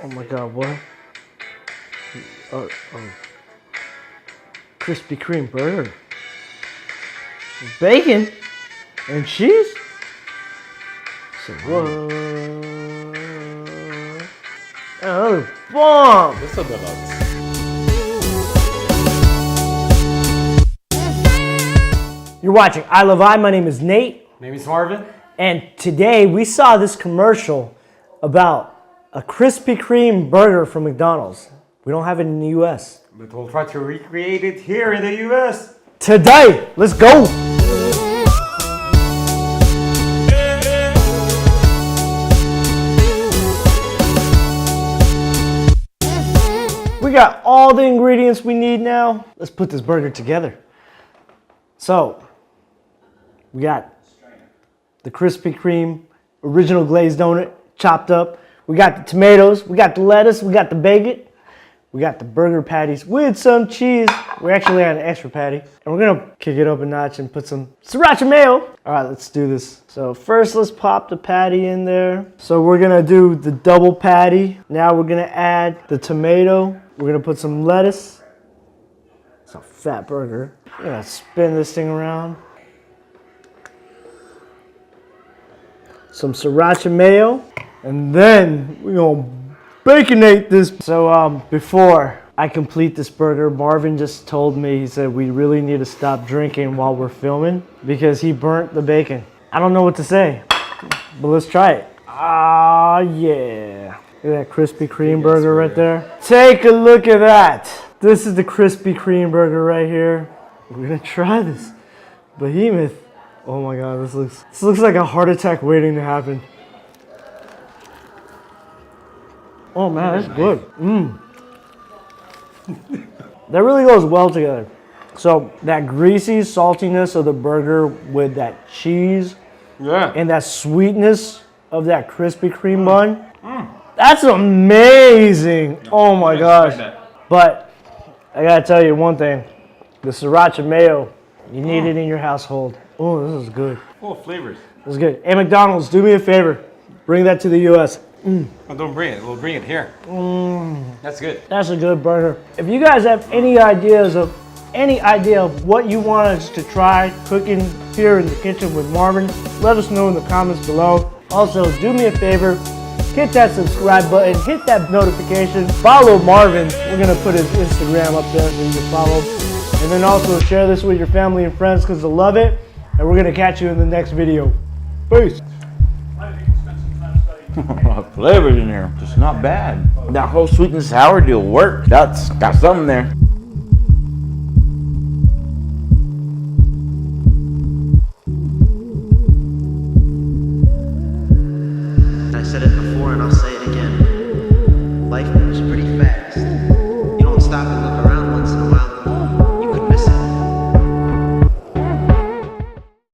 Oh my God, what? Oh. Krispy Kreme Burger. Bacon and cheese? So what? Oh, bomb! This is a deluxe. You're watching iLovei. My name is Nate. My name is Marvin. And today we saw this commercial about a Krispy Kreme burger from McDonald's. We don't have it in the US. But we'll try to recreate it here in the US. Today, let's go! We got all the ingredients we need now. Let's put this burger together. So, we got the Krispy Kreme original glazed donut chopped up. We got the tomatoes, we got the lettuce, we got the bacon. We got the burger patties with some cheese. We actually had an extra patty. And we're gonna kick it up a notch and put some sriracha mayo. All right, let's do this. So first let's pop the patty in there. So we're gonna do the double patty. Now we're gonna add the tomato. We're gonna put some lettuce. It's a fat burger. We're gonna spin this thing around. Some sriracha mayo. And then we're gonna baconate this. So before I complete this burger, Marvin just told me, he said we really need to stop drinking while we're filming because he burnt the bacon. I don't know what to say, but let's try it. Ah, yeah. Look at that Krispy Kreme burger right there. Take a look at that. This is the Krispy Kreme burger right here. We're gonna try this. Behemoth. Oh my God, this looks like a heart attack waiting to happen. Oh man, that's good. That really goes well together. So that greasy saltiness of the burger with that cheese and that sweetness of that Krispy Kreme bun. That's amazing. Oh my gosh. But I gotta tell you one thing. The sriracha mayo, you need it in your household. Oh, this is good. Full of flavors. This is good. Hey McDonald's, do me a favor. Bring that to the US. Oh, don't bring it. We'll bring it here. That's good. That's a good burger. If you guys have any idea of what you want us to try cooking here in the kitchen with Marvin, let us know in the comments below. Also, do me a favor, hit that subscribe button, hit that notification, follow Marvin. We're gonna put his Instagram up there so you can follow. And then also share this with your family and friends because they'll love it. And we're gonna catch you in the next video. Peace. Flavors in here, just not bad. That whole sweet and sour deal worked. That's got something there. I said it before and I'll say it again. Life